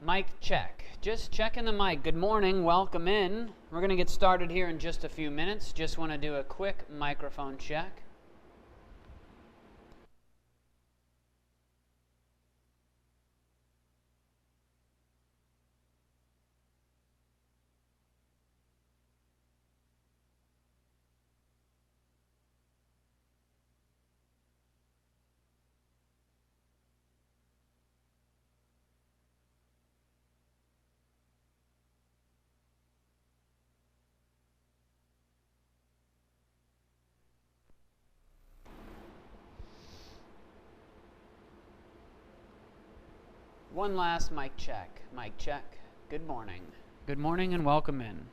Mic check. Just checking the mic. Good morning. Welcome in. We're going to get started here in just a few minutes. Just want to do a quick microphone check. One last mic check. Mic check. Good morning. Good morning and welcome in.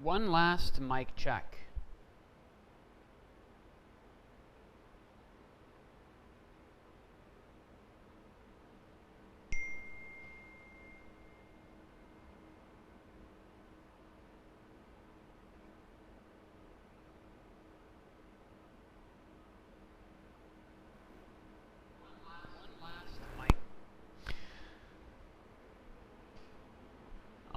One last mic check.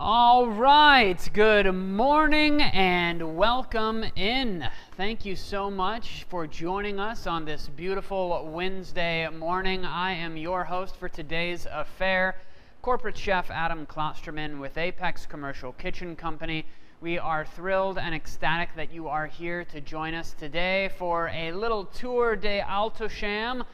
All right, good morning and welcome in. Thank you so much for joining us on this beautiful Wednesday morning. I am your host for today's affair, Corporate Chef Adam Klosterman with Apex Commercial Kitchen Company. We are thrilled and ecstatic that you are here to join us today for a little tour de Alto-Shaam.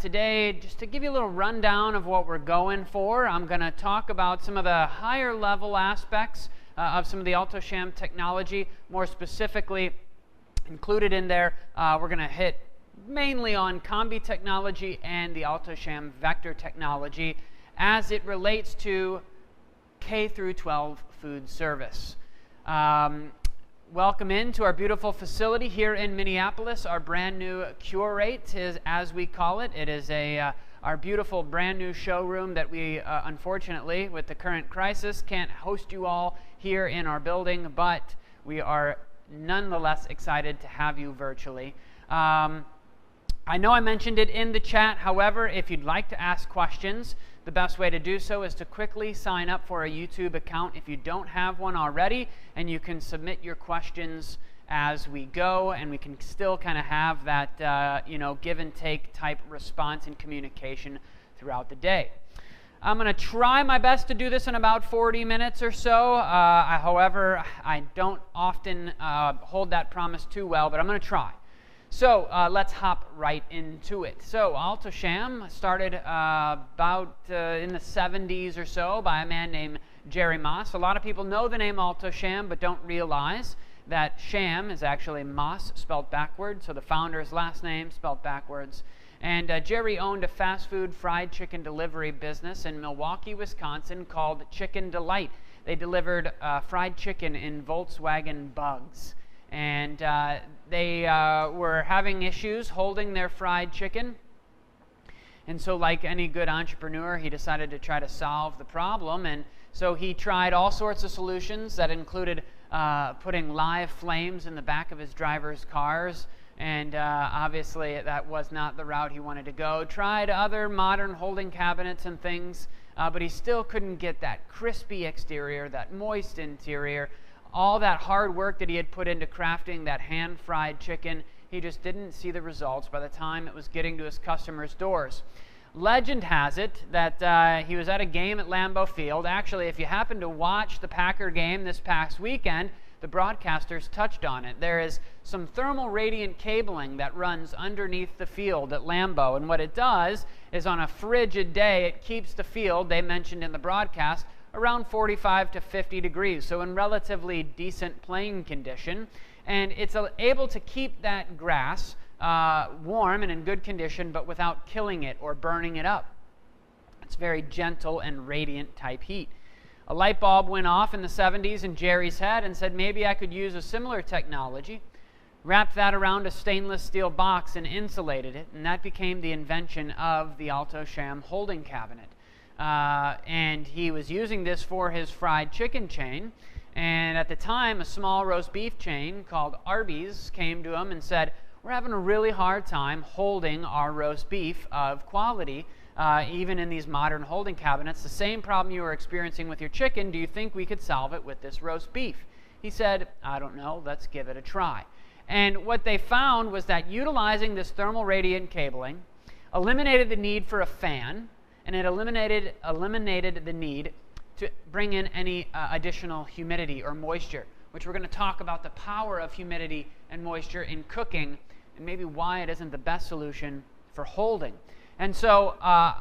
Today, just to give you a little rundown of what we're going for, I'm going to talk about some of the higher level aspects of some of the Alto-Shaam technology. More specifically, included in there, we're going to hit mainly on Combi technology and the Alto-Shaam vector technology as it relates to K through 12 food service. Welcome into our beautiful facility here in Minneapolis. Our brand new Curate is, as we call it. It is our beautiful brand new showroom that we, unfortunately, with the current crisis, can't host you all here in our building, but we are nonetheless excited to have you virtually. I know I mentioned it in the chat. However, if you'd like to ask questions, the best way to do so is to quickly sign up for a YouTube account if you don't have one already, and you can submit your questions as we go, and we can still kind of have that give and take type response and communication throughout the day. I'm going to try my best to do this in about 40 minutes or so. However, I don't often hold that promise too well, but I'm going to try. So let's hop right into it. So Alto-Shaam started about in the 70s or so by a man named Jerry Moss. A lot of people know the name Alto-Shaam but don't realize that Sham is actually Moss spelled backwards, so the founder's last name spelled backwards. And Jerry owned a fast food fried chicken delivery business in Milwaukee, Wisconsin called Chicken Delight. They delivered fried chicken in Volkswagen Bugs. And they were having issues holding their fried chicken. And so like any good entrepreneur, he decided to try to solve the problem. And so he tried all sorts of solutions that included putting live flames in the back of his drivers' cars. And obviously that was not the route he wanted to go. Tried other modern holding cabinets and things, but he still couldn't get that crispy exterior, that moist interior. All that hard work that he had put into crafting that hand-fried chicken, he just didn't see the results by the time it was getting to his customers' doors. Legend has it that he was at a game at Lambeau Field. Actually, if you happen to watch the Packer game this past weekend, the broadcasters touched on it. There is some thermal radiant cabling that runs underneath the field at Lambeau, and what it does is on a frigid day, it keeps the field, they mentioned in the broadcast, around 45 to 50 degrees, so in relatively decent playing condition. And it's able to keep that grass warm and in good condition, but without killing it or burning it up. It's very gentle and radiant type heat. A light bulb went off in the 70s in Jerry's head and said, maybe I could use a similar technology. Wrapped that around a stainless steel box and insulated it, and that became the invention of the Alto-Shaam holding cabinet. And he was using this for his fried chicken chain. And at the time, a small roast beef chain called Arby's came to him and said, we're having a really hard time holding our roast beef of quality, even in these modern holding cabinets. The same problem you were experiencing with your chicken, do you think we could solve it with this roast beef? He said, I don't know, let's give it a try. And what they found was that utilizing this thermal radiant cabling eliminated the need for a fan, and it eliminated the need to bring in any additional humidity or moisture, which we're going to talk about the power of humidity and moisture in cooking and maybe why it isn't the best solution for holding. And so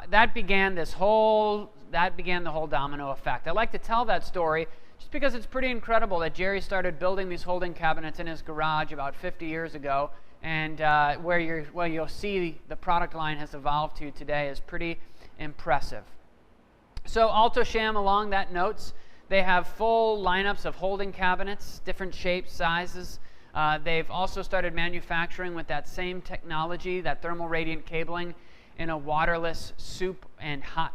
that began the whole domino effect. I like to tell that story just because it's pretty incredible that Jerry started building these holding cabinets in his garage about 50 years ago, and where you'll see the product line has evolved to today is pretty impressive. So Alto-Shaam, along that notes, they have full lineups of holding cabinets, different shapes, sizes. They've also started manufacturing with that same technology, that thermal radiant cabling, in a waterless soup and hot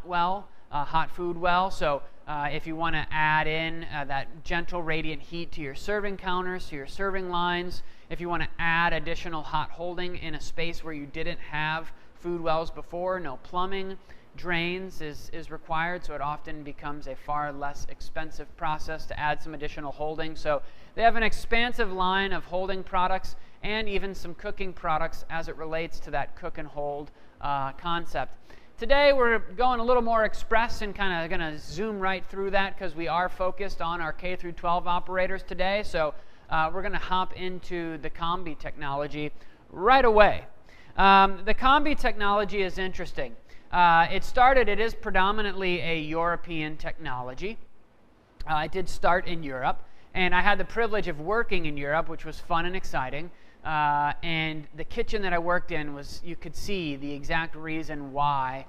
food well. So if you want to add in that gentle radiant heat to your serving counters, to your serving lines, if you want to add additional hot holding in a space where you didn't have food wells before, no plumbing, drains is required, so it often becomes a far less expensive process to add some additional holding. So they have an expansive line of holding products and even some cooking products as it relates to that cook and hold concept. Today we're going a little more express and kind of going to zoom right through that because we are focused on our K through 12 operators today. So we're going to hop into the Combi technology right away. The Combi technology is interesting. It is predominantly a European technology. It did start in Europe, and I had the privilege of working in Europe, which was fun and exciting. And the kitchen that I worked in you could see the exact reason why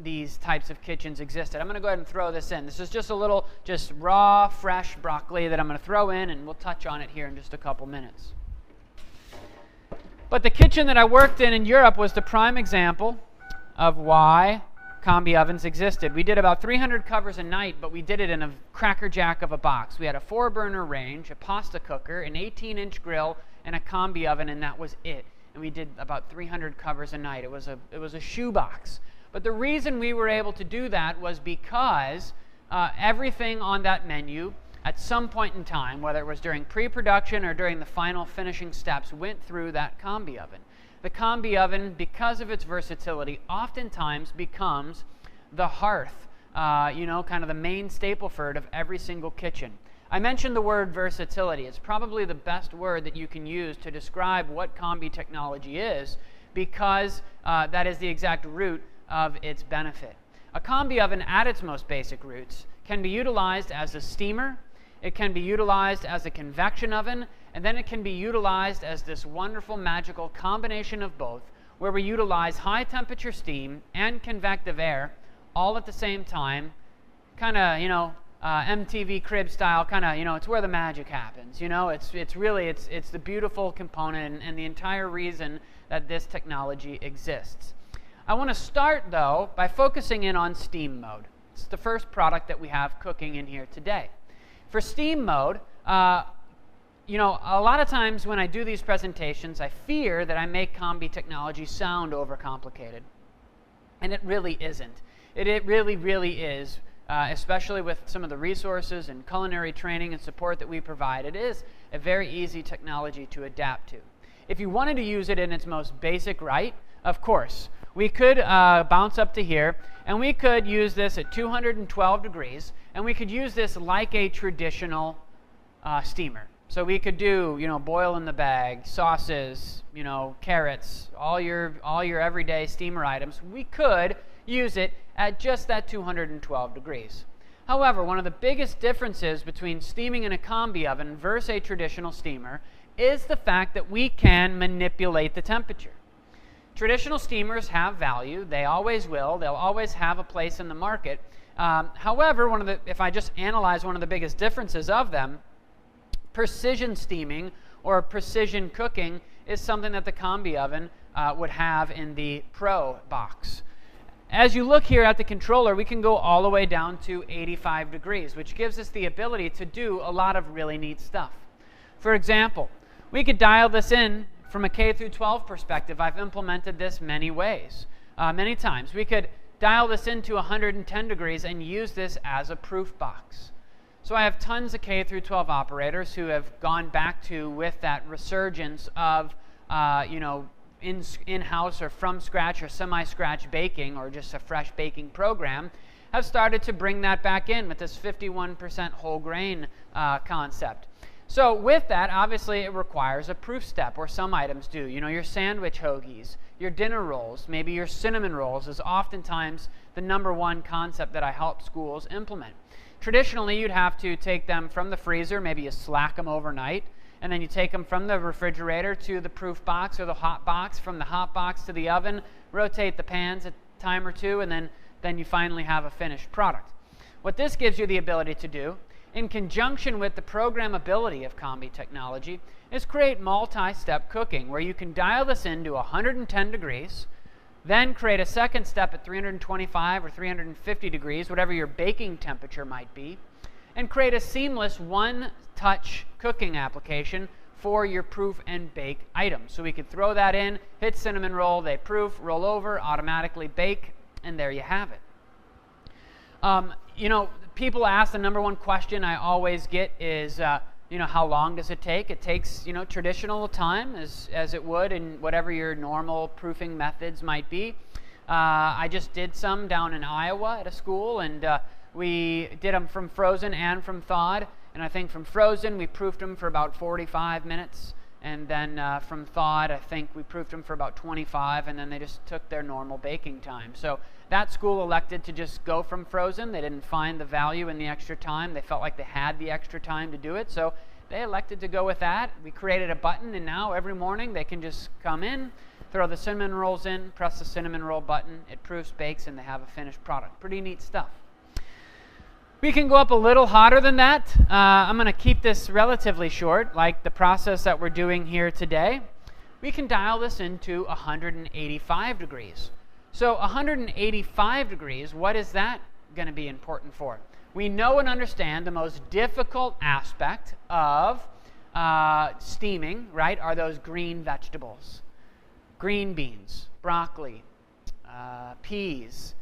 these types of kitchens existed. I'm going to go ahead and throw this in. This is just a little, raw, fresh broccoli that I'm going to throw in, and we'll touch on it here in just a couple minutes. But the kitchen that I worked in Europe was the prime example of why Combi ovens existed. We did about 300 covers a night, but we did it in a crackerjack of a box. We had a 4-burner range, a pasta cooker, an 18-inch grill, and a Combi oven, and that was it. And we did about 300 covers a night. It was a shoebox. But the reason we were able to do that was because everything on that menu, at some point in time, whether it was during pre-production or during the final finishing steps, went through that Combi oven. The Combi oven, because of its versatility, oftentimes becomes the hearth, kind of the main staple for it of every single kitchen. I mentioned the word versatility. It's probably the best word that you can use to describe what combi technology is, because that is the exact root of its benefit. A combi oven, at its most basic roots, can be utilized as a steamer, it can be utilized as a convection oven, and then it can be utilized as this wonderful magical combination of both, where we utilize high temperature steam and convective air all at the same time, kind of, MTV Crib style, kind of, it's where the magic happens. It's really the beautiful component and the entire reason that this technology exists. I want to start, though, by focusing in on steam mode. It's the first product that we have cooking in here today. For steam mode, a lot of times when I do these presentations, I fear that I make combi technology sound overcomplicated. And it really isn't. It really, really is. Especially with some of the resources and culinary training and support that we provide. It is a very easy technology to adapt to. If you wanted to use it in its most basic right, of course, we could bounce up to here, and we could use this at 212 degrees, and we could use this like a traditional steamer. So we could do, boil in the bag, sauces, carrots, all your everyday steamer items. We could use it at just that 212 degrees. However, one of the biggest differences between steaming in a combi oven versus a traditional steamer is the fact that we can manipulate the temperature. Traditional steamers have value. They always will. They'll always have a place in the market. However, if I just analyze one of the biggest differences of them, precision steaming or precision cooking is something that the combi oven would have in the Pro box. As you look here at the controller, we can go all the way down to 85 degrees, which gives us the ability to do a lot of really neat stuff. For example, we could dial this in from a K through 12 perspective. I've implemented this many ways, many times. We could dial this into 110 degrees and use this as a proof box. So I have tons of K through 12 operators who have gone back to, with that resurgence of, in-house or from scratch or semi-scratch baking, or just a fresh baking program, have started to bring that back in with this 51% whole grain concept. So with that, obviously it requires a proof step, or some items do. Your sandwich hoagies, your dinner rolls, maybe your cinnamon rolls is oftentimes the #1 concept that I help schools implement. Traditionally, you'd have to take them from the freezer, maybe you slack them overnight, and then you take them from the refrigerator to the proof box or the hot box, from the hot box to the oven, rotate the pans a time or two, and then you finally have a finished product. What this gives you the ability to do, in conjunction with the programmability of combi technology, is create multi-step cooking, where you can dial this into 110 degrees, then create a second step at 325 or 350 degrees, whatever your baking temperature might be, and create a seamless one-touch cooking application for your proof and bake items. So we could throw that in, hit cinnamon roll, they proof, roll over, automatically bake, and there you have it. People ask, the #1 question I always get is, how long does it take? It takes, traditional time, as it would in whatever your normal proofing methods might be. I just did some down in Iowa at a school, and we did them from frozen and from thawed. And I think from frozen, we proofed them for about 45 minutes. And then from thawed, I think we proofed them for about 25, and then they just took their normal baking time. So that school elected to just go from frozen. They didn't find the value in the extra time. They felt like they had the extra time to do it, so they elected to go with that. We created a button, and now every morning they can just come in, throw the cinnamon rolls in, press the cinnamon roll button, it proofs, bakes, and they have a finished product. Pretty neat stuff. We can go up a little hotter than that. I'm going to keep this relatively short, like the process that we're doing here today. We can dial this into 185 degrees. So 185 degrees, what is that going to be important for? We know and understand the most difficult aspect of steaming, right, are those green vegetables. Green beans, broccoli, peas,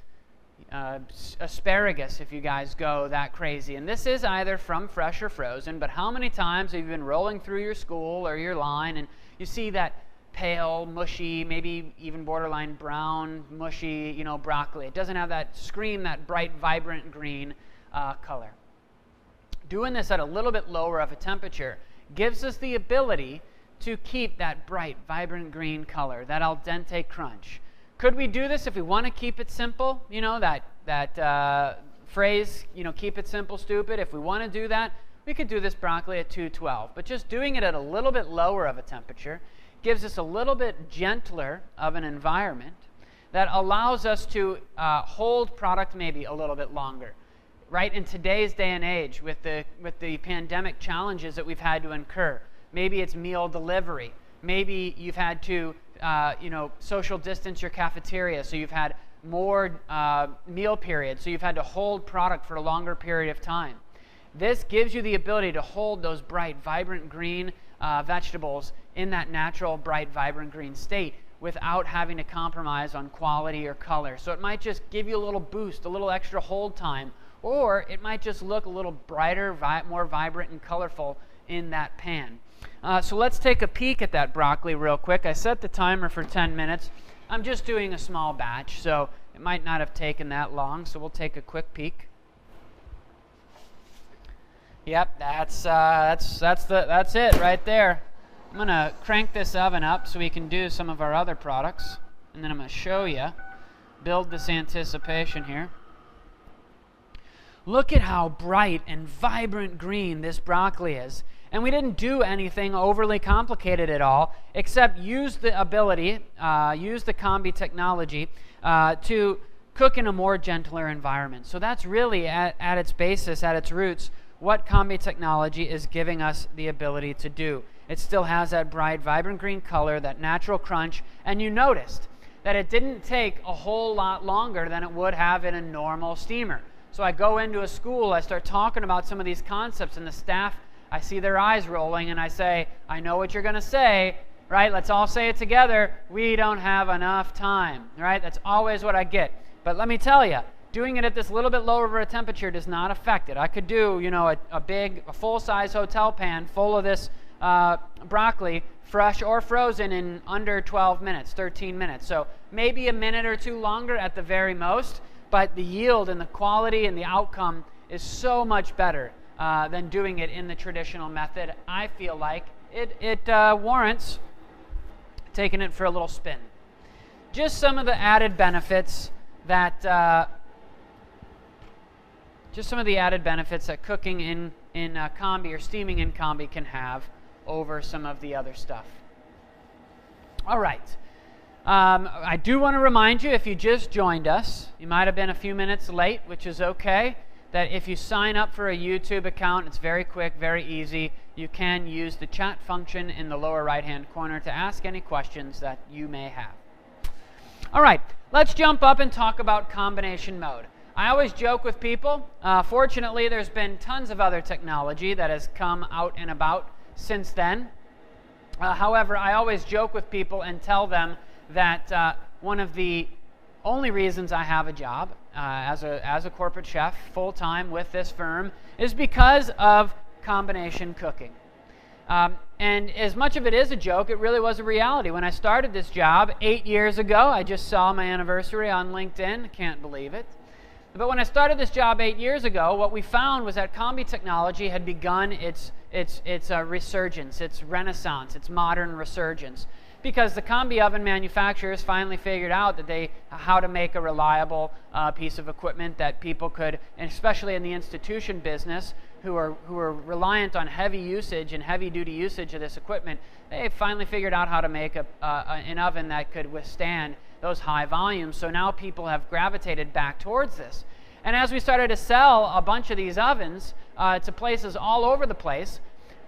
asparagus, if you guys go that crazy. And this is either from fresh or frozen, but how many times have you been rolling through your school or your line and you see that pale, mushy, maybe even borderline brown, mushy, broccoli? It doesn't have that scream, that bright, vibrant green color. doing this at a little bit lower of a temperature gives us the ability to keep that bright, vibrant green color, that al dente crunch. Could we do this if we want to keep it simple? You know, that phrase, you know, keep it simple, stupid. If we want to do that, we could do this broccoli at 212. But just doing it at a little bit lower of a temperature gives us a little bit gentler of an environment that allows us to hold product maybe a little bit longer. Right, in today's day and age, with the pandemic challenges that we've had to incur, maybe it's meal delivery, maybe you've had to social distance your cafeteria, so you've had more meal periods, so you've had to hold product for a longer period of time. This gives you the ability to hold those bright, vibrant green vegetables in that natural, bright, vibrant green state without having to compromise on quality or color. So it might just give you a little boost, a little extra hold time, or it might just look a little brighter, more vibrant and colorful in that pan. So let's take a peek at that broccoli real quick. I set the timer for 10 minutes. I'm just doing a small batch, so it might not have taken that long, so we'll take a quick peek. Yep, that's it right there. I'm going to crank this oven up so we can do some of our other products, and then I'm going to show you, build this anticipation here. Look at how bright and vibrant green this broccoli is. And we didn't do anything overly complicated at all, except use the ability, use the Combi technology to cook in a more gentler environment. So that's really at its basis, at its roots, what Combi technology is giving us the ability to do. It still has that bright, vibrant green color, that natural crunch, and you noticed that it didn't take a whole lot longer than it would have in a normal steamer. So I go into a school, I start talking about some of these concepts, and the staff, I see their eyes rolling, and I say, I know what you're going to say, right? Let's all say it together. We don't have enough time, right? That's always what I get. But let me tell you, doing it at this little bit lower of a temperature does not affect it. I could do, you know, a full-size hotel pan full of this broccoli, fresh or frozen, in under 12 minutes, 13 minutes. So maybe a minute or two longer at the very most. But the yield and the quality and the outcome is so much better than doing it in the traditional method. I feel like it warrants taking it for a little spin. Just some of the added benefits that cooking in Combi or steaming in Combi can have over some of the other stuff. All right. I do want to remind you, if you just joined us, you might have been a few minutes late, which is okay, that if you sign up for a YouTube account, it's very quick, very easy. You can use the chat function in the lower right-hand corner to ask any questions that you may have. All right, let's jump up and talk about combination mode. I always joke with people. Fortunately, there's been tons of other technology that has come out and about since then. However, I always joke with people and tell them that one of the only reasons I have a job as a corporate chef full-time with this firm is because of combination cooking. And as much of it is a joke, it really was a reality. When I started this job 8 years ago, I just saw my anniversary on LinkedIn, can't believe it. But when I started this job 8 years ago, what we found was that Combi technology had begun its resurgence, its renaissance, its modern resurgence. Because the Combi oven manufacturers finally figured out that how to make a reliable piece of equipment that people could, and especially in the institution business, who are reliant on heavy usage and heavy-duty usage of this equipment, they finally figured out how to make an oven that could withstand those high volumes. So now people have gravitated back towards this. And as we started to sell a bunch of these ovens to places all over the place,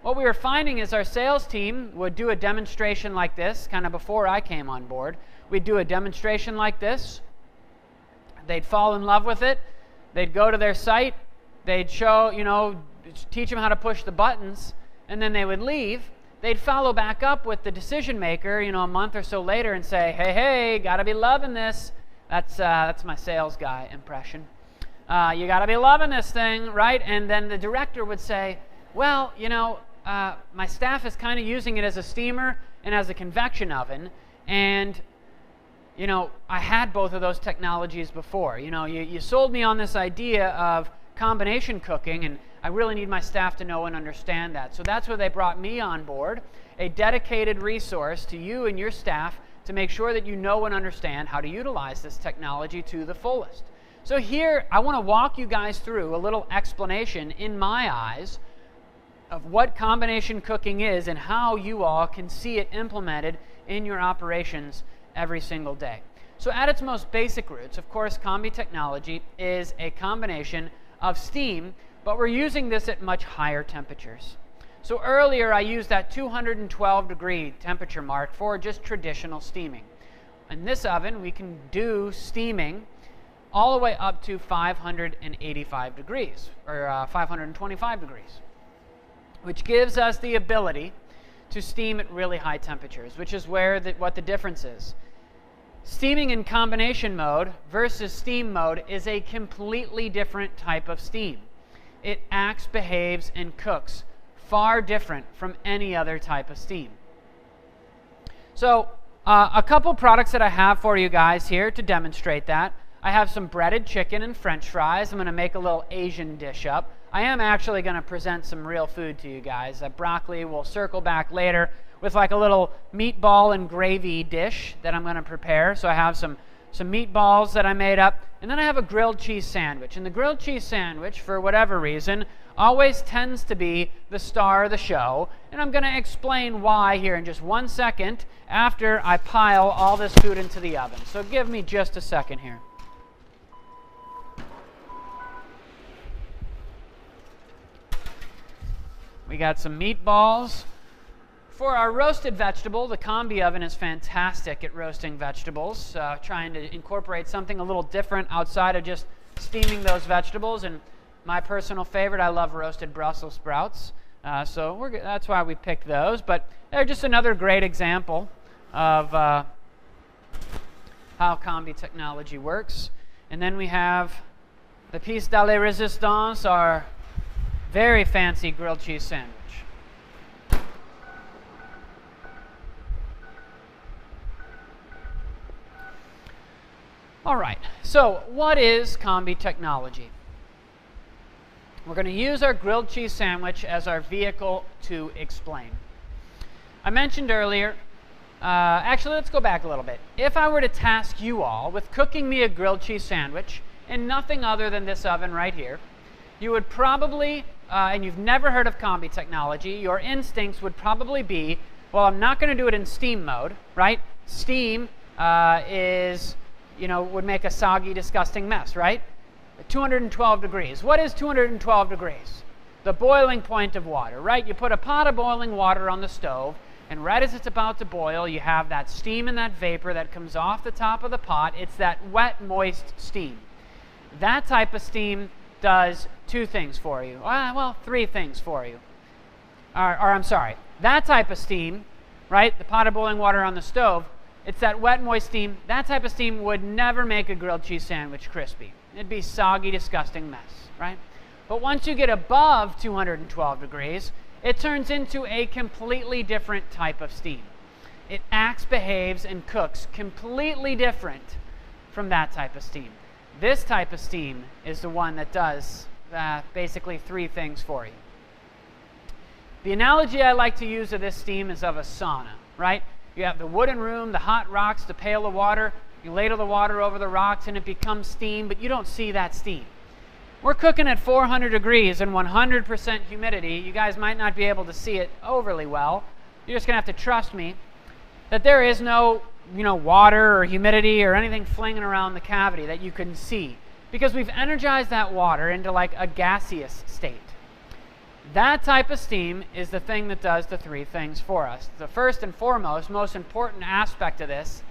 what we were finding is our sales team would do a demonstration like this, kind of before I came on board. We'd do a demonstration like this. They'd fall in love with it. They'd go to their site. They'd show, teach them how to push the buttons, and then they would leave. They'd follow back up with the decision maker, a month or so later and say, hey, gotta be loving this. That's my sales guy impression. You gotta be loving this thing, right? And then the director would say, well, my staff is kind of using it as a steamer and as a convection oven, and I had both of those technologies before. You sold me on this idea of combination cooking, and I really need my staff to know and understand that. So that's where they brought me on board, a dedicated resource to you and your staff to make sure that you know and understand how to utilize this technology to the fullest. So here, I want to walk you guys through a little explanation in my eyes of what combination cooking is and how you all can see it implemented in your operations every single day. So at its most basic roots, of course, combi technology is a combination of steam, but we're using this at much higher temperatures. So earlier I used that 212 degree temperature mark for just traditional steaming. In this oven, we can do steaming all the way up to 585 degrees, or 525 degrees, which gives us the ability to steam at really high temperatures, which is where what the difference is. Steaming in combination mode versus steam mode is a completely different type of steam. It acts, behaves, and cooks far different from any other type of steam. So a couple products that I have for you guys here to demonstrate that. I have some breaded chicken and French fries. I'm going to make a little Asian dish up. I am actually going to present some real food to you guys. Broccoli, we'll circle back later with like a little meatball and gravy dish that I'm going to prepare. So I have some meatballs that I made up, and then I have a grilled cheese sandwich. And the grilled cheese sandwich, for whatever reason, always tends to be the star of the show, and I'm going to explain why here in just 1 second after I pile all this food into the oven. So give me just a second here. We got some meatballs. For our roasted vegetable, the combi oven is fantastic at roasting vegetables, trying to incorporate something a little different outside of just steaming those vegetables. And my personal favorite, I love roasted Brussels sprouts, so that's why we picked those. But they're just another great example of how combi technology works. And then we have the piece de la résistance, our very fancy grilled cheese sandwich. All right, so what is combi technology? We're going to use our grilled cheese sandwich as our vehicle to explain. I mentioned earlier, actually let's go back a little bit. If I were to task you all with cooking me a grilled cheese sandwich in nothing other than this oven right here, you would probably, and you've never heard of combi technology, your instincts would probably be, well, I'm not going to do it in steam mode, right? Steam would make a soggy, disgusting mess, right? 212 degrees. What is 212 degrees? The boiling point of water, right? You put a pot of boiling water on the stove, and right as it's about to boil, you have that steam and that vapor that comes off the top of the pot. It's that wet, moist steam. That type of steam does two things for you. Well, three things for you. I'm sorry. That type of steam, right? The pot of boiling water on the stove, it's that wet, moist steam. That type of steam would never make a grilled cheese sandwich crispy. It'd be soggy, disgusting mess, right? But once you get above 212 degrees, it turns into a completely different type of steam. It acts, behaves, and cooks completely different from that type of steam. This type of steam is the one that does basically three things for you. The analogy I like to use of this steam is of a sauna, right? You have the wooden room, the hot rocks, the pail of water. You ladle the water over the rocks and it becomes steam, but you don't see that steam. We're cooking at 400 degrees and 100% humidity. You guys might not be able to see it overly well. You're just going to have to trust me that there is no, water or humidity or anything flinging around the cavity that you can see, because we've energized that water into like a gaseous state. That type of steam is the thing that does the three things for us. The first and foremost, most important aspect of this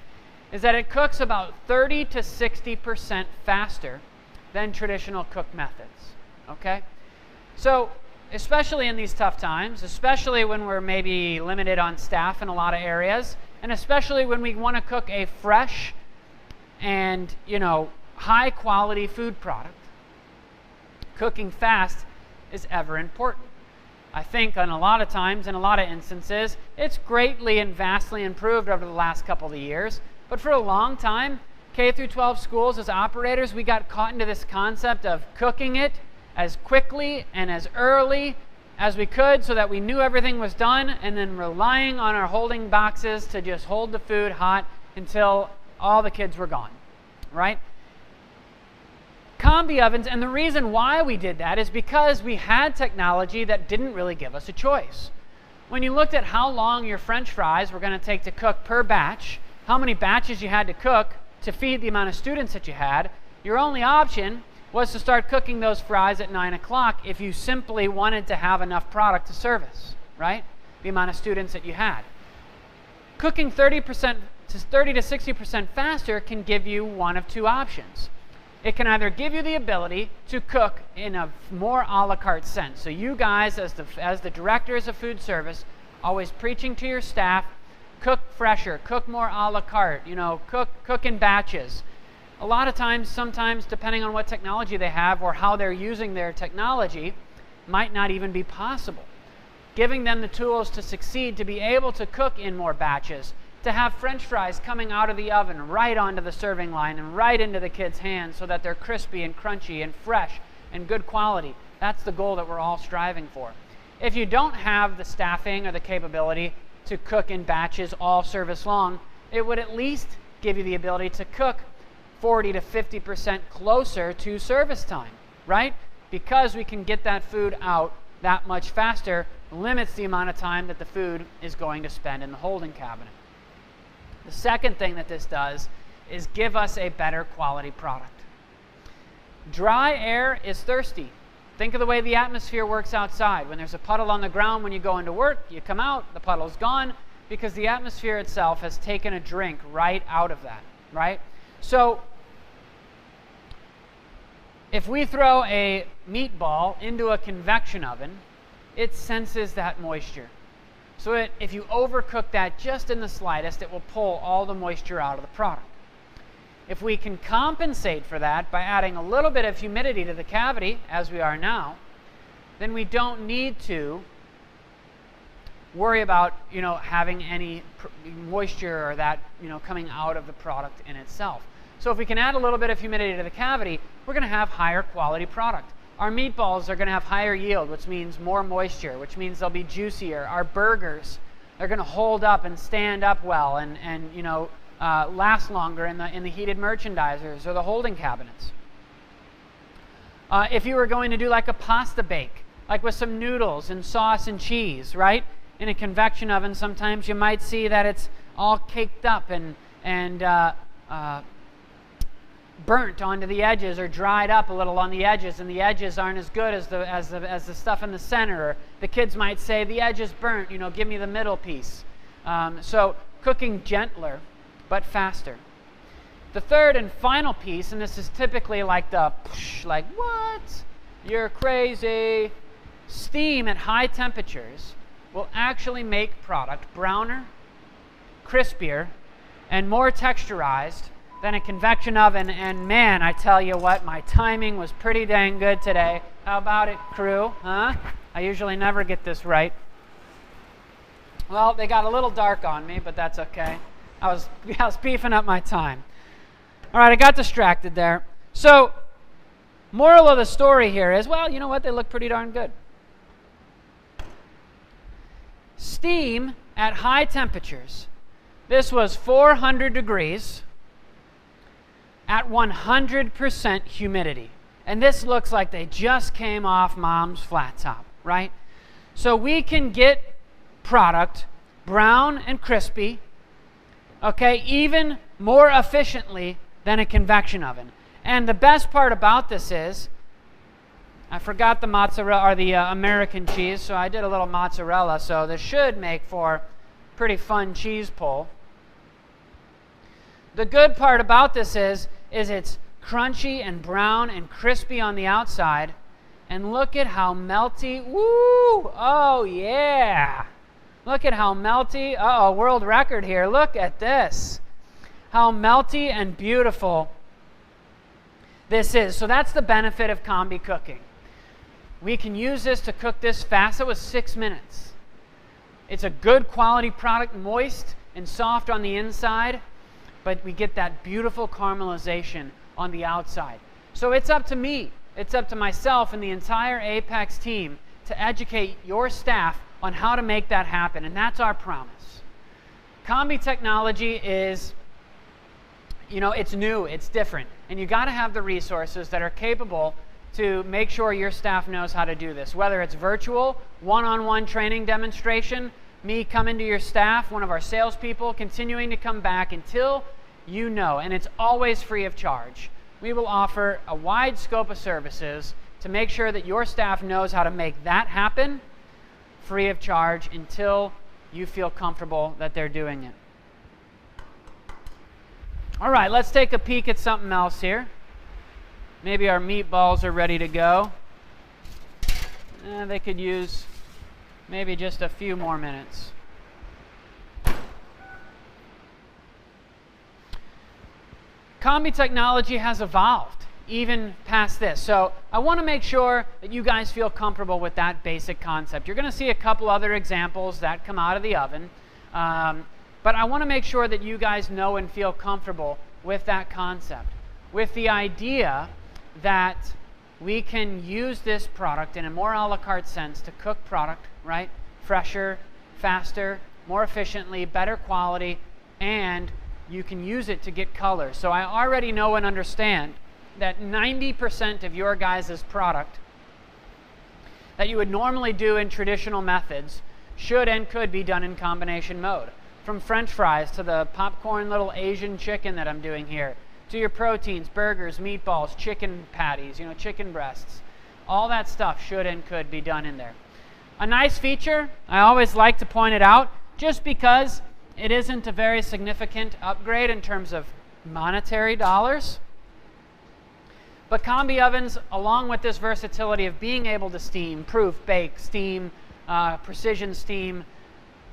is that it cooks about 30 to 60% faster than traditional cook methods, okay? So, especially in these tough times, especially when we're maybe limited on staff in a lot of areas, and especially when we want to cook a fresh and, high quality food product, cooking fast is ever important. I think on a lot of times, in a lot of instances, it's greatly and vastly improved over the last couple of years. But for a long time, K through 12 schools as operators, we got caught into this concept of cooking it as quickly and as early as we could so that we knew everything was done, and then relying on our holding boxes to just hold the food hot until all the kids were gone, right? Combi ovens, and the reason why we did that is because we had technology that didn't really give us a choice. When you looked at how long your French fries were going to take to cook per batch, how many batches you had to cook to feed the amount of students that you had, your only option was to start cooking those fries at 9 o'clock if you simply wanted to have enough product to service, right? The amount of students that you had. Cooking 30 to 60% faster can give you one of two options. It can either give you the ability to cook in a more a la carte sense. So you guys, as the directors of food service, always preaching to your staff, cook fresher, cook more a la carte, cook in batches. A lot of times, sometimes, depending on what technology they have or how they're using their technology, might not even be possible. Giving them the tools to succeed, to be able to cook in more batches, to have French fries coming out of the oven right onto the serving line and right into the kids' hands so that they're crispy and crunchy and fresh and good quality. That's the goal that we're all striving for. If you don't have the staffing or the capability to cook in batches all service long, it would at least give you the ability to cook 40 to 50% closer to service time, right? Because we can get that food out that much faster, limits the amount of time that the food is going to spend in the holding cabinet. The second thing that this does is give us a better quality product. Dry air is thirsty. Think of the way the atmosphere works outside. When there's a puddle on the ground when you go into work, you come out, the puddle's gone, because the atmosphere itself has taken a drink right out of that, right? So if we throw a meatball into a convection oven, it senses that moisture. So if you overcook that just in the slightest, it will pull all the moisture out of the product. If we can compensate for that by adding a little bit of humidity to the cavity, as we are now, then we don't need to worry about having any moisture or that coming out of the product in itself. So if we can add a little bit of humidity to the cavity, we're going to have higher quality product. Our meatballs are going to have higher yield, which means more moisture, which means they'll be juicier. Our burgers, they're going to hold up and stand up well and last longer in the heated merchandisers or the holding cabinets. If you were going to do like a pasta bake, like with some noodles and sauce and cheese, right? In a convection oven, sometimes you might see that it's all caked up and burnt onto the edges or dried up a little on the edges, and the edges aren't as good as the stuff in the center. Or the kids might say, the edge is burnt, give me the middle piece. So cooking gentler but faster. The third and final piece, and this is typically like like, what? You're crazy. Steam at high temperatures will actually make product browner, crispier, and more texturized than a convection oven. And man, I tell you what, my timing was pretty dang good today. How about it, crew? Huh? I usually never get this right. Well, they got a little dark on me, but that's okay. I was beefing up my time. All right, I got distracted there. So, moral of the story here is, well, you know what? They look pretty darn good. Steam at high temperatures. This was 400 degrees at 100% humidity. And this looks like they just came off mom's flat top, right? So we can get product brown and crispy, okay, even more efficiently than a convection oven. And the best part about this is, I forgot the mozzarella or the American cheese, so I did a little mozzarella, so this should make for pretty fun cheese pull. The good part about this is it's crunchy and brown and crispy on the outside, and look at how melty. Woo! Oh yeah! Look at how melty. Uh-oh, world record here. Look at this. How melty and beautiful this is. So that's the benefit of combi cooking. We can use this to cook this fast. It was 6 minutes. It's a good quality product, moist and soft on the inside, but we get that beautiful caramelization on the outside. So it's up to me it's up to myself and the entire Apex team to educate your staff on how to make that happen, and that's our promise. Combi technology is, it's new, it's different, and you got to have the resources that are capable to make sure your staff knows how to do this, whether it's virtual, one-on-one training demonstration, me coming to your staff, one of our salespeople, continuing to come back until you know, and it's always free of charge. We will offer a wide scope of services to make sure that your staff knows how to make that happen free of charge until you feel comfortable that they're doing it. All right, let's take a peek at something else here. Maybe our meatballs are ready to go. They could use maybe just a few more minutes. Combi technology has evolved even past this. So I want to make sure that you guys feel comfortable with that basic concept. You're going to see a couple other examples that come out of the oven. But I want to make sure that you guys know and feel comfortable with that concept, with the idea that we can use this product in a more a la carte sense to cook product, right? Fresher, faster, more efficiently, better quality, and you can use it to get color. So I already know and understand that 90% of your guys' product that you would normally do in traditional methods should and could be done in combination mode. From French fries to the popcorn little Asian chicken that I'm doing here, to your proteins, burgers, meatballs, chicken patties, chicken breasts. All that stuff should and could be done in there. A nice feature, I always like to point it out, just because it isn't a very significant upgrade in terms of monetary dollars. But combi ovens, along with this versatility of being able to steam, proof, bake, steam, precision steam,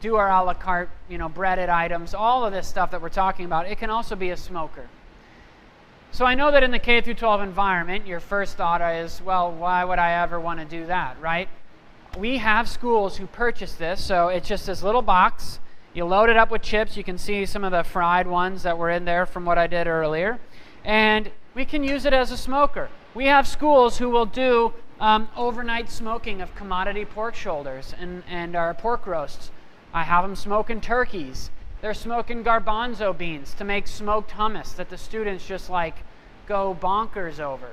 do our a la carte, breaded items, all of this stuff that we're talking about, it can also be a smoker. So I know that in the K through 12 environment, your first thought is, well, why would I ever want to do that, right? We have schools who purchase this, so it's just this little box. You load it up with chips. You can see some of the fried ones that were in there from what I did earlier. And we can use it as a smoker. We have schools who will do overnight smoking of commodity pork shoulders and our pork roasts. I have them smoking turkeys. They're smoking garbanzo beans to make smoked hummus that the students just go bonkers over.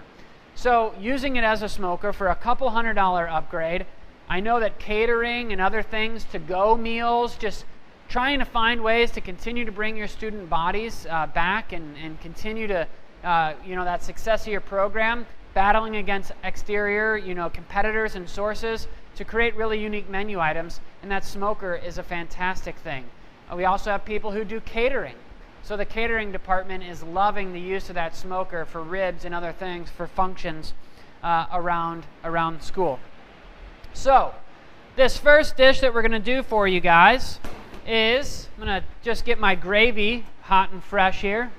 So using it as a smoker for a couple $100 upgrade, I know that catering and other things, to-go meals, just trying to find ways to continue to bring your student bodies back and continue to, that success of your program, battling against exterior, competitors and sources to create really unique menu items, and that smoker is a fantastic thing. We also have people who do catering. So the catering department is loving the use of that smoker for ribs and other things for functions around school. So this first dish that we're going to do for you guys is, I'm going to just get my gravy hot and fresh here.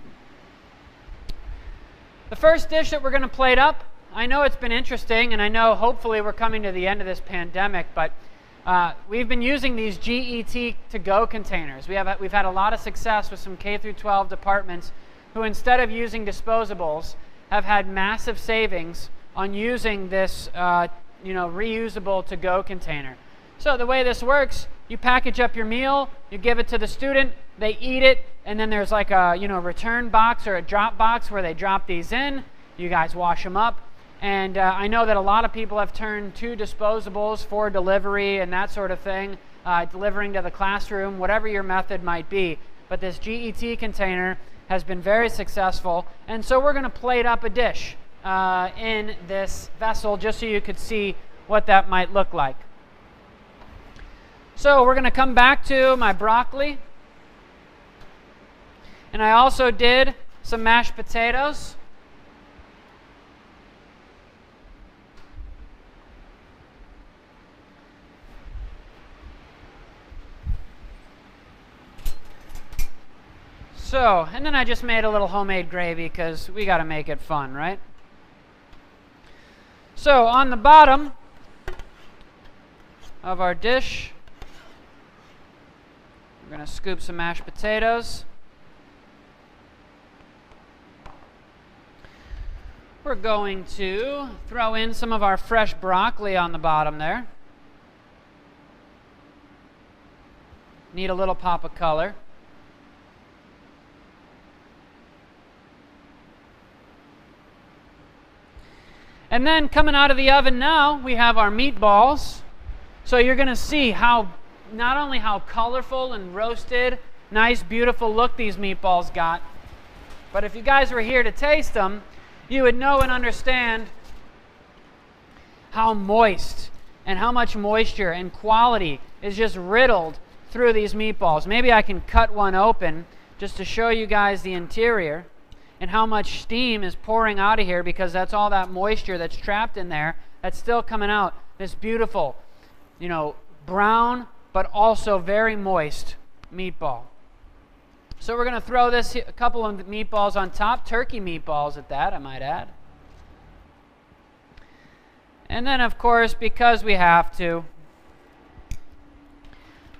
The first dish that we're going to plate up, I know it's been interesting, and I know hopefully we're coming to the end of this pandemic, but we've been using these GET to-go containers. We've had a lot of success with some K through 12 departments who, instead of using disposables, have had massive savings on using this reusable to-go container. So the way this works, you package up your meal, you give it to the student, they eat it, and then there's like a return box or a drop box where they drop these in. You guys wash them up. And I know that a lot of people have turned to disposables for delivery and that sort of thing, delivering to the classroom, whatever your method might be. But this GET container has been very successful. And so we're going to plate up a dish in this vessel just so you could see what that might look like. So we're going to come back to my broccoli. And I also did some mashed potatoes. So, and then I just made a little homemade gravy because we got to make it fun, right? So, on the bottom of our dish, we're going to scoop some mashed potatoes. we're going to throw in some of our fresh broccoli on the bottom there. Need a little pop of color. And then coming out of the oven now, we have our meatballs. So you're going to see how, not only how colorful and roasted, nice, beautiful look these meatballs got, but if you guys were here to taste them, you would know and understand how moist and how much moisture and quality is just riddled through these meatballs. Maybe I can cut one open just to show you guys the interior and how much steam is pouring out of here, because that's all that moisture that's trapped in there that's still coming out. This beautiful, you know, brown but also very moist meatball. So we're going to throw this, a couple of meatballs on top, turkey meatballs at that, I might add. And then, of course, because we have to,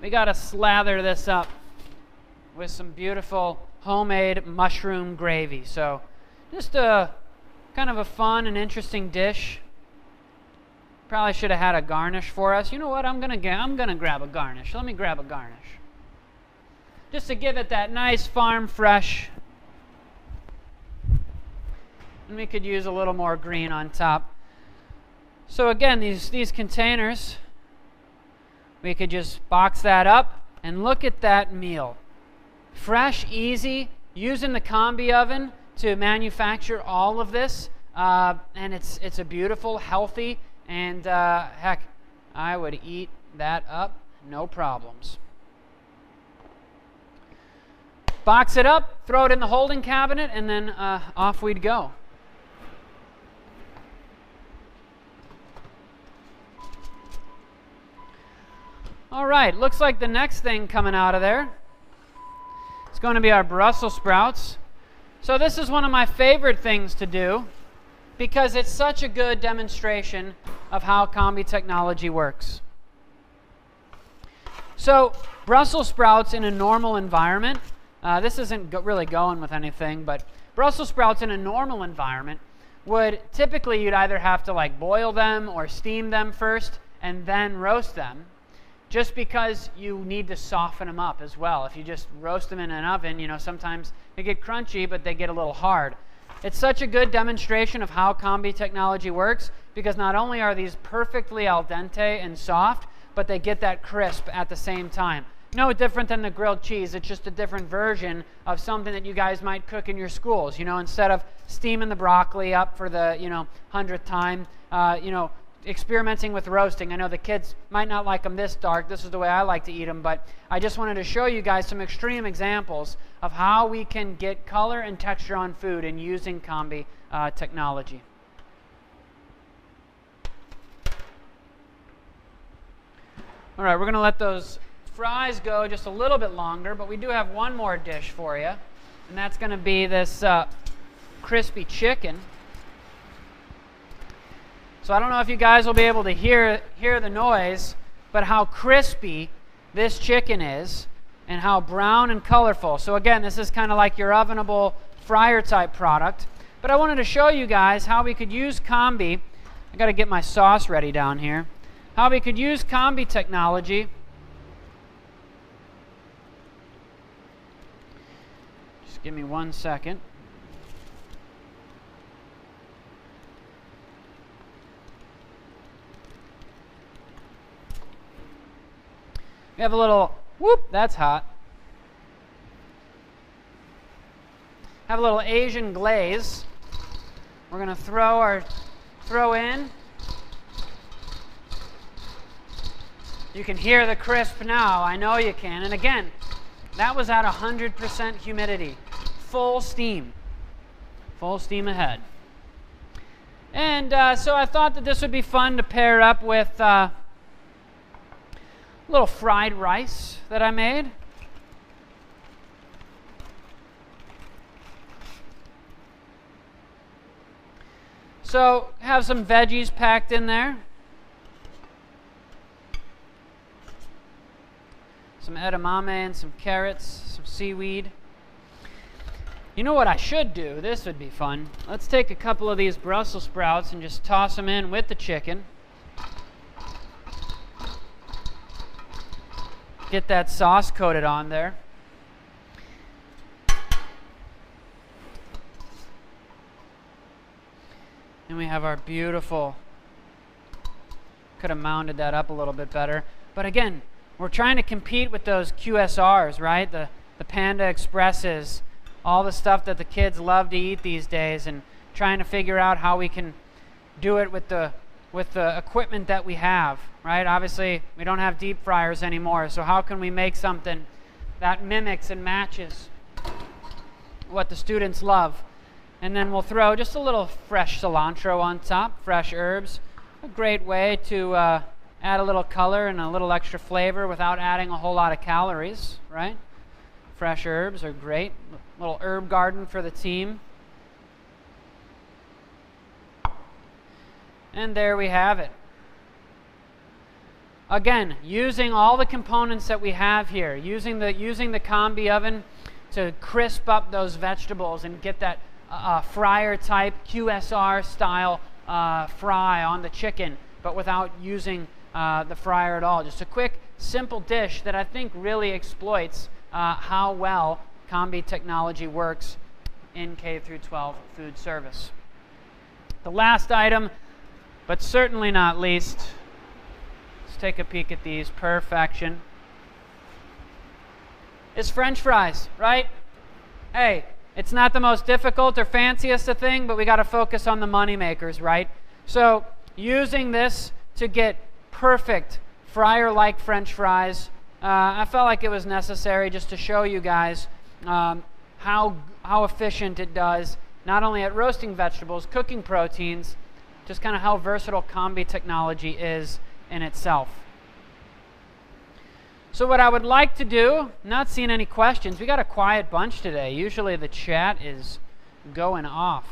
we got to slather this up with some beautiful homemade mushroom gravy. So just a kind of a fun and interesting dish. Probably should have had a garnish for us. You know what? I'm gonna grab a garnish. Let me grab a garnish, just to give it that nice farm fresh. And we could use a little more green on top. So again, these containers, we could just box that up, and look at that meal. Fresh, easy, using the combi oven to manufacture all of this, and it's a beautiful, healthy, and heck, I would eat that up, no problems. Box it up, throw it in the holding cabinet, and then off we'd go. All right, looks like the next thing coming out of there, it's going to be our Brussels sprouts. So this is one of my favorite things to do, because it's such a good demonstration of how combi technology works. So Brussels sprouts in a normal environment, this isn't really going with anything, but Brussels sprouts in a normal environment would typically, you'd either have to like boil them or steam them first and then roast them, just because you need to soften them up as well. If you just roast them in an oven, you know, sometimes they get crunchy, but they get a little hard. It's such a good demonstration of how combi technology works, because not only are these perfectly al dente and soft, but they get that crisp at the same time. No different than the grilled cheese. It's just a different version of something that you guys might cook in your schools. You know, instead of steaming the broccoli up for the, 100th time, experimenting with roasting. I know the kids might not like them this dark. This is the way I like to eat them, but I just wanted to show you guys some extreme examples of how we can get color and texture on food in using combi technology. All right, we're going to let those fries go just a little bit longer, but we do have one more dish for you, and that's going to be this crispy chicken. So I don't know if you guys will be able to hear the noise, but how crispy this chicken is and how brown and colorful. So again, this is kind of like your ovenable fryer type product. But I wanted to show you guys how we could use combi. I got to get my sauce ready down here. How we could use combi technology just give me 1 second. We have a little, whoop, that's hot. Have a little Asian glaze. We're going to throw in. You can hear the crisp now. I know you can. And again, that was at 100% humidity. Full steam. Full steam ahead. And so I thought that this would be fun to pair up with little fried rice that I made. So have some veggies packed in there. Some edamame and some carrots, some seaweed. You know what I should do? This would be fun. Let's take a couple of these Brussels sprouts and just toss them in with the chicken. Get that sauce coated on there. And we have our beautiful, could have mounded that up a little bit better. But again, we're trying to compete with those QSRs, right? The Panda Expresses, all the stuff that the kids love to eat these days, and trying to figure out how we can do it with the equipment that we have, right? Obviously, we don't have deep fryers anymore, so how can we make something that mimics and matches what the students love? And then we'll throw just a little fresh cilantro on top, fresh herbs. A great way to add a little color and a little extra flavor without adding a whole lot of calories, right? Fresh herbs are great. Little herb garden for the team. And there we have it. Again, using all the components that we have here, using the combi oven to crisp up those vegetables and get that fryer type QSR style fry on the chicken, but without using the fryer at all. Just a quick, simple dish that I think really exploits how well combi technology works in K through 12 food service. The last item, but certainly not least, let's take a peek at these. Perfection. Is French fries, right? Hey, it's not the most difficult or fanciest of thing, but we got to focus on the money makers, right? So using this to get perfect fryer-like French fries, I felt like it was necessary just to show you guys how efficient it does, not only at roasting vegetables, cooking proteins, just kind of how versatile combi technology is in itself. So what I would like to do, not seeing any questions, we got a quiet bunch today. Usually the chat is going off.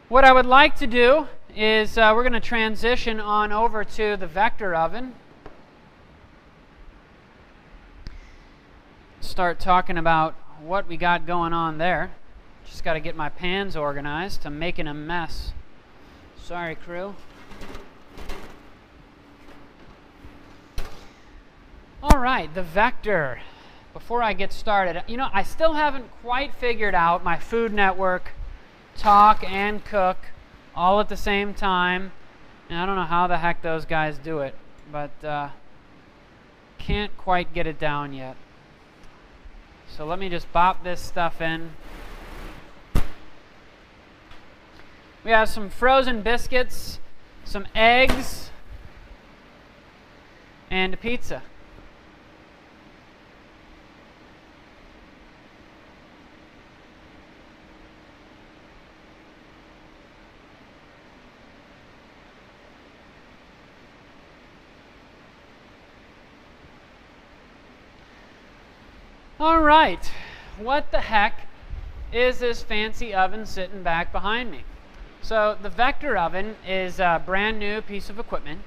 What I would like to do is we're going to transition on over to the vector oven. Start talking about what we got going on there. Just got to get my pans organized. I'm making a mess. Sorry, crew. All right, the vector. Before I get started, you know, I still haven't quite figured out my Food Network talk and cook all at the same time. And I don't know how the heck those guys do it, but can't quite get it down yet. So let me just bop this stuff in. We have some frozen biscuits, some eggs, and a pizza. All right, what the heck is this fancy oven sitting back behind me? So the vector oven is a brand new piece of equipment.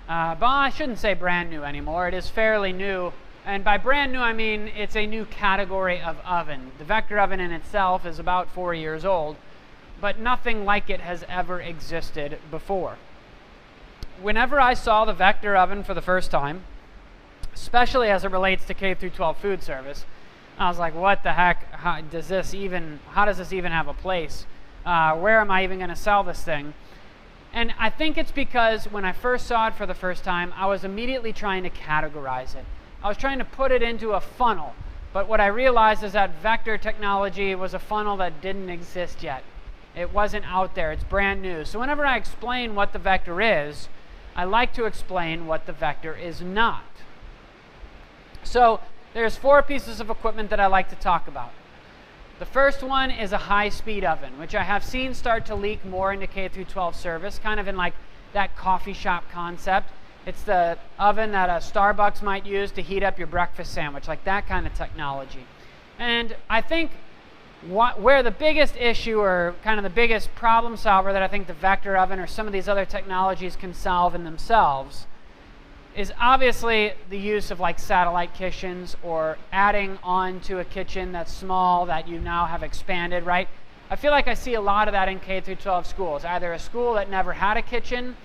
But I shouldn't say brand new anymore. It is fairly new. And by brand new, I mean it's a new category of oven. The vector oven in itself is about 4 years old, but nothing like it has ever existed before. Whenever I saw the vector oven for the first time, especially as it relates to K through 12 food service, I was like, what the heck? How does this even have a place? Where am I even going to sell this thing? And I think it's because when I first saw it for the first time, I was immediately trying to categorize it. I was trying to put it into a funnel. But what I realized is that vector technology was a funnel that didn't exist yet. It wasn't out there. It's brand new. So whenever I explain what the vector is, I like to explain what the vector is not. So there's 4 pieces of equipment that I like to talk about. The first one is a high-speed oven, which I have seen start to leak more into K through 12 service, kind of in like that coffee shop concept. It's the oven that a Starbucks might use to heat up your breakfast sandwich, like that kind of technology. And I think where the biggest issue, or kind of the biggest problem solver that I think the vector oven or some of these other technologies can solve in themselves, is obviously the use of like satellite kitchens or adding on to a kitchen that's small that you now have expanded, right? I feel like I see a lot of that in K through 12 schools. Either a school that never had a kitchen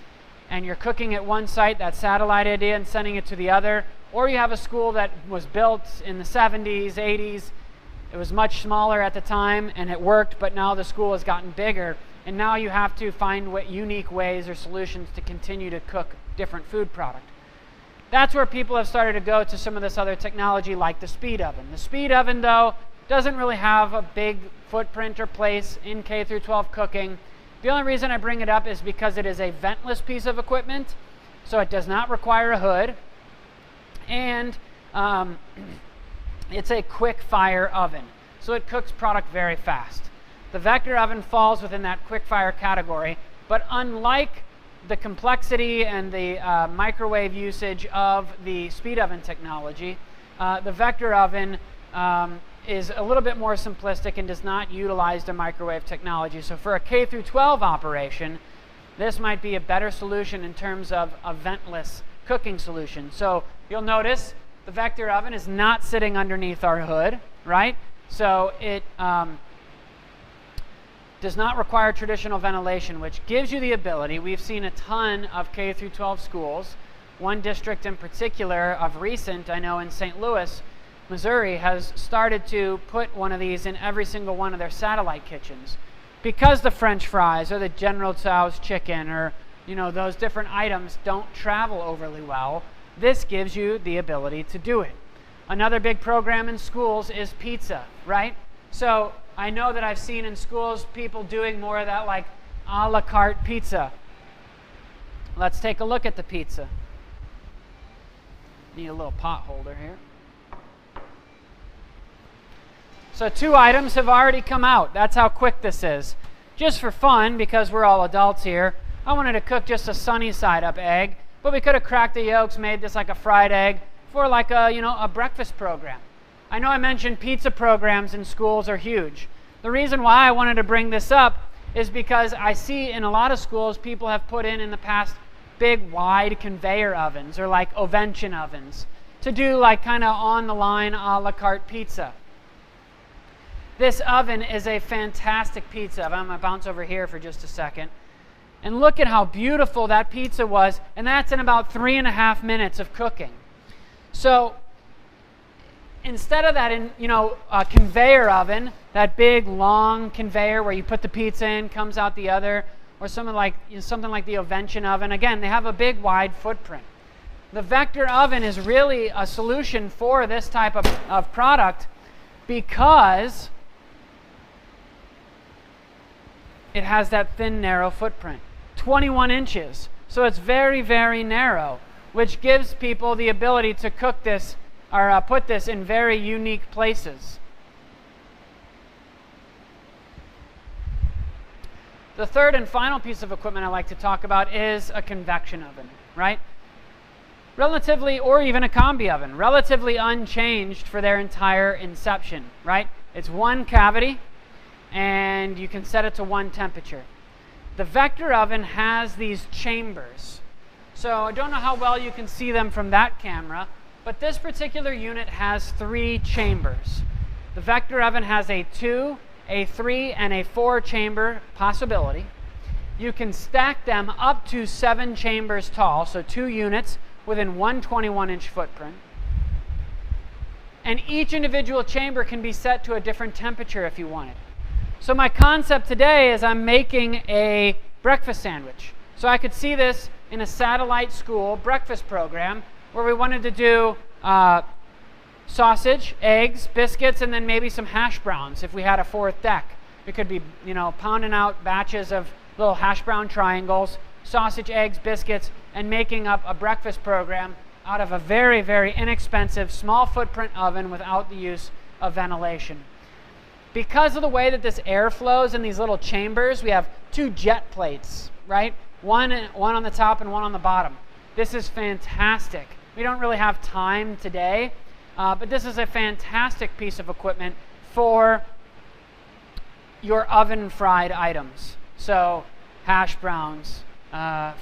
and you're cooking at one site, that satellite idea, and sending it to the other, or you have a school that was built in the 70s, 80s. It was much smaller at the time and it worked, but now the school has gotten bigger and now you have to find unique ways or solutions to continue to cook different food product. That's where people have started to go to some of this other technology like the speed oven. The speed oven, though, doesn't really have a big footprint or place in K through 12 cooking. The only reason I bring it up is because it is a ventless piece of equipment, so it does not require a hood, and it's a quick fire oven, so it cooks product very fast. The vector oven falls within that quick fire category, but unlike the complexity and the microwave usage of the speed oven technology, the vector oven is a little bit more simplistic and does not utilize the microwave technology. So for a K through 12 operation, this might be a better solution in terms of a ventless cooking solution. So you'll notice the vector oven is not sitting underneath our hood, right? So it does not require traditional ventilation, which gives you the ability. We've seen a ton of K through 12 schools. One district in particular of recent, I know in St. Louis, Missouri, has started to put one of these in every single one of their satellite kitchens. Because the French fries or the General Tso's chicken or those different items don't travel overly well, this gives you the ability to do it. Another big program in schools is pizza, right? So I know that I've seen in schools people doing more of that like a la carte pizza. Let's take a look at the pizza. Need a little pot holder here. So 2 items have already come out. That's how quick this is. Just for fun, because we're all adults here, I wanted to cook just a sunny side up egg, but we could have cracked the yolks, made this like a fried egg for like a breakfast program. I know I mentioned pizza programs in schools are huge. The reason why I wanted to bring this up is because I see in a lot of schools people have put in the past big wide conveyor ovens or like ovention ovens to do like kind of on the line a la carte pizza. This oven is a fantastic pizza. I'm going to bounce over here for just a second. And look at how beautiful that pizza was, and that's in about 3.5 minutes of cooking. So instead of that, a conveyor oven, that big long conveyor where you put the pizza in, comes out the other, or something like the ovention oven. Again, they have a big wide footprint. The vector oven is really a solution for this type of product because it has that thin, narrow footprint. 21 inches. So it's very, very narrow, which gives people the ability to cook this or put this in very unique places. The third and final piece of equipment I like to talk about is a convection oven, right? Relatively, or even a combi oven, relatively unchanged for their entire inception, right? It's one cavity, and you can set it to one temperature. The vector oven has these chambers. So I don't know how well you can see them from that camera, but this particular unit has 3 chambers. The vector oven has a 2, a 3, and a 4 chamber possibility. You can stack them up to 7 chambers tall, so 2 units within one 21-inch footprint. And each individual chamber can be set to a different temperature if you wanted. So my concept today is I'm making a breakfast sandwich. So I could see this in a satellite school breakfast program where we wanted to do sausage, eggs, biscuits, and then maybe some hash browns if we had a 4th deck. We could be, pounding out batches of little hash brown triangles, sausage, eggs, biscuits, and making up a breakfast program out of a very, very inexpensive small footprint oven without the use of ventilation. Because of the way that this air flows in these little chambers, we have 2 jet plates, right? One on the top and one on the bottom. This is fantastic. We don't really have time today, but this is a fantastic piece of equipment for your oven fried items. So hash browns,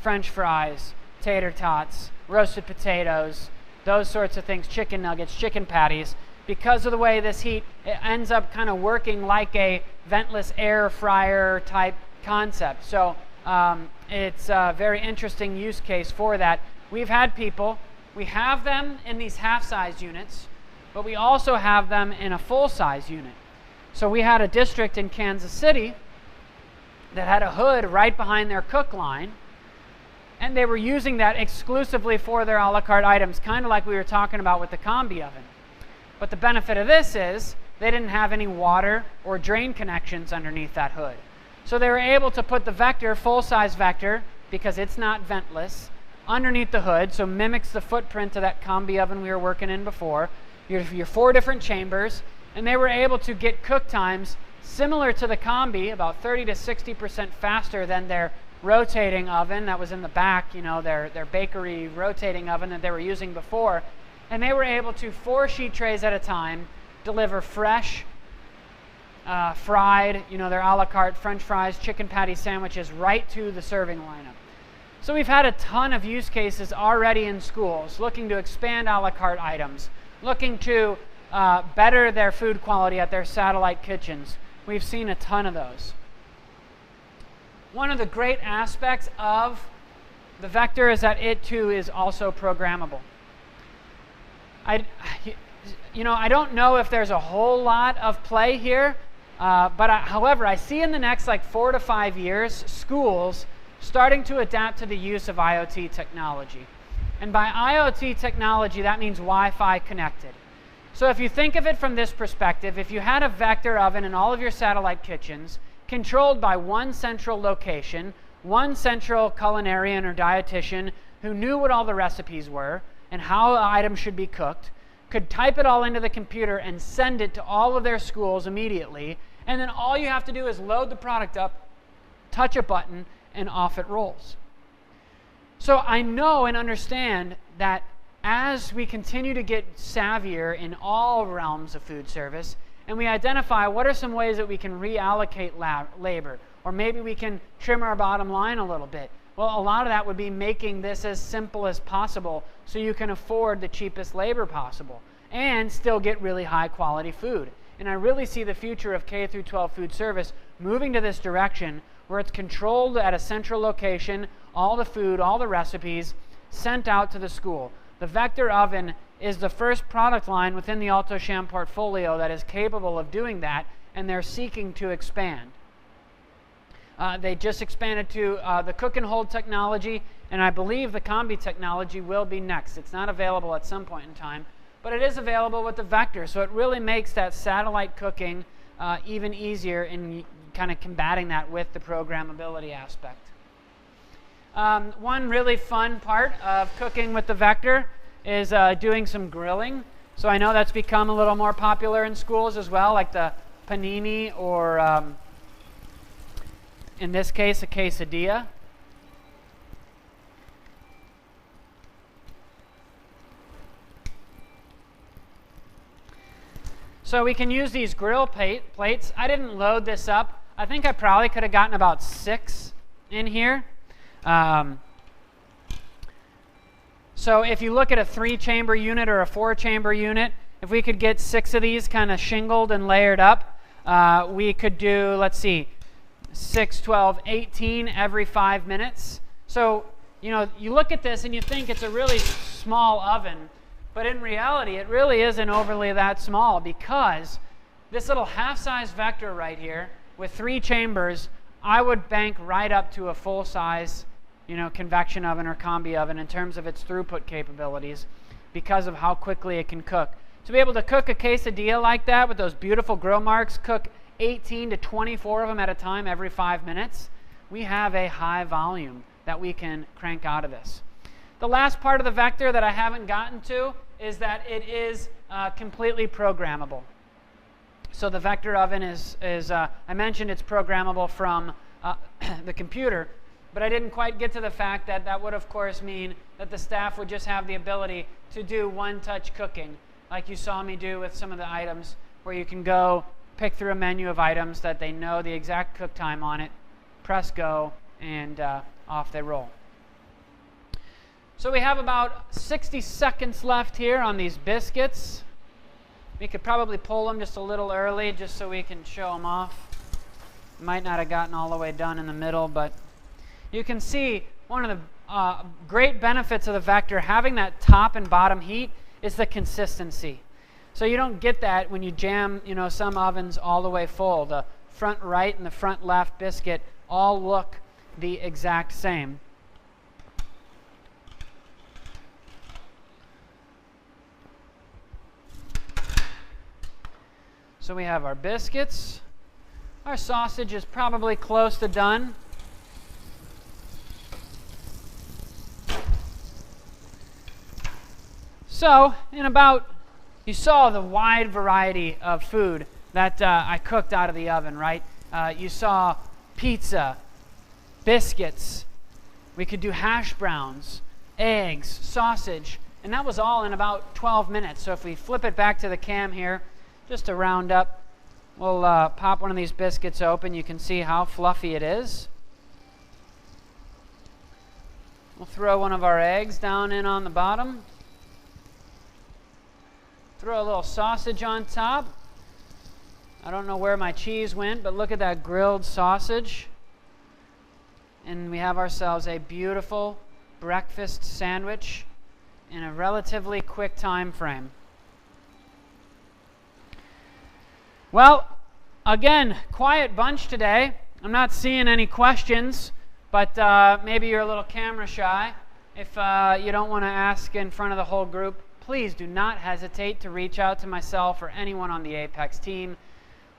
French fries, tater tots, roasted potatoes, those sorts of things, chicken nuggets, chicken patties. Because of the way this heat, it ends up kind of working like a ventless air fryer type concept. So it's a very interesting use case for that. We've had people, we have them in these half-size units, but we also have them in a full-size unit. So we had a district in Kansas City that had a hood right behind their cook line, and they were using that exclusively for their a la carte items, kind of like we were talking about with the combi oven. But the benefit of this is they didn't have any water or drain connections underneath that hood. So they were able to put the Vector, full-size Vector, because it's not ventless, underneath the hood, so mimics the footprint of that combi oven we were working in before. Your 4 different chambers, and they were able to get cook times similar to the combi, about 30 to 60% faster than their rotating oven that was in the back, their bakery rotating oven that they were using before. And they were able to, 4 sheet trays at a time, deliver fresh, fried, their a la carte French fries, chicken patty sandwiches right to the serving lineup. So we've had a ton of use cases already in schools, looking to expand a la carte items, looking to better their food quality at their satellite kitchens. We've seen a ton of those. One of the great aspects of the Vector is that it too is also programmable. I don't know if there's a whole lot of play here, however, I see in the next 4 to 5 years, schools starting to adapt to the use of IoT technology. And by IoT technology, that means Wi-Fi connected. So if you think of it from this perspective, if you had a Vector oven in all of your satellite kitchens, controlled by one central location, one central culinarian or dietitian who knew what all the recipes were and how the items should be cooked, could type it all into the computer and send it to all of their schools immediately, and then all you have to do is load the product up, touch a button, and off it rolls. So I know and understand that as we continue to get savvier in all realms of food service, and we identify what are some ways that we can reallocate labor, or maybe we can trim our bottom line a little bit. Well, a lot of that would be making this as simple as possible so you can afford the cheapest labor possible and still get really high quality food. And I really see the future of K through 12 food service moving to this direction where it's controlled at a central location, all the food, all the recipes sent out to the school. The Vector oven is the first product line within the Alto-Shaam portfolio that is capable of doing that, and they're seeking to expand. They just expanded to the cook and hold technology, and I believe the combi technology will be next. It's not available at some point in time, but it is available with the Vector, so it really makes that satellite cooking even easier in kind of combating that with the programmability aspect. One really fun part of cooking with the Vector is doing some grilling. So I know that's become a little more popular in schools as well, like the panini or, in this case, a quesadilla. So we can use these grill plates. I didn't load this up. I think I probably could have gotten about 6 in here. So if you look at a 3-chamber unit or a 4-chamber unit, if we could get 6 of these kind of shingled and layered up, we could do, let's see, 6, 12, 18 every 5 minutes. So, you look at this and you think it's a really small oven, but in reality, it really isn't overly that small because this little half-size Vector right here with 3 chambers, I would bank right up to a full-size convection oven or combi oven in terms of its throughput capabilities because of how quickly it can cook. To be able to cook a quesadilla like that with those beautiful grill marks, cook 18 to 24 of them at a time every 5 minutes, we have a high volume that we can crank out of this. The last part of the Vector that I haven't gotten to is that it is completely programmable. So the Vector oven is I mentioned it's programmable from the computer, but I didn't quite get to the fact that that would, of course, mean that the staff would just have the ability to do one-touch cooking, like you saw me do with some of the items, where you can go pick through a menu of items that they know the exact cook time on it, press go, and off they roll. So we have about 60 seconds left here on these biscuits. We could probably pull them just a little early just so we can show them off. Might not have gotten all the way done in the middle, but you can see one of the great benefits of the Vector having that top and bottom heat is the consistency. So you don't get that when you jam, some ovens all the way full. The front right and the front left biscuit all look the exact same. So we have our biscuits. Our sausage is probably close to done. So, you saw the wide variety of food that I cooked out of the oven, right? You saw pizza, biscuits, we could do hash browns, eggs, sausage, and that was all in about 12 minutes. So if we flip it back to the cam here, just to round up, we'll pop one of these biscuits open. You can see how fluffy it is. We'll throw one of our eggs down in on the bottom. Throw a little sausage on top. I don't know where my cheese went, but look at that grilled sausage. And we have ourselves a beautiful breakfast sandwich in a relatively quick time frame. Well, again, quiet bunch today. I'm not seeing any questions, but maybe you're a little camera shy. If you don't want to ask in front of the whole group, please do not hesitate to reach out to myself or anyone on the Apex team.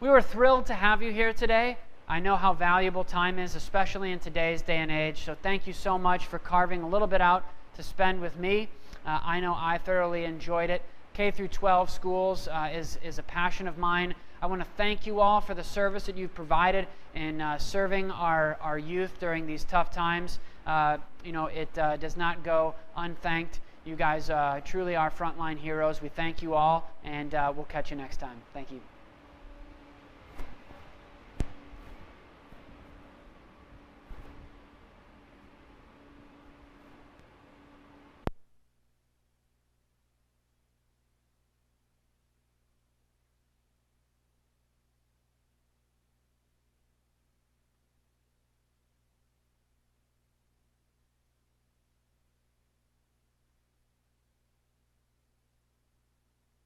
We were thrilled to have you here today. I know how valuable time is, especially in today's day and age, so thank you so much for carving a little bit out to spend with me. I know I thoroughly enjoyed it. K through 12 schools is a passion of mine. I want to thank you all for the service that you've provided in serving our youth during these tough times. It does not go unthanked. You guys truly are frontline heroes. We thank you all, and we'll catch you next time. Thank you.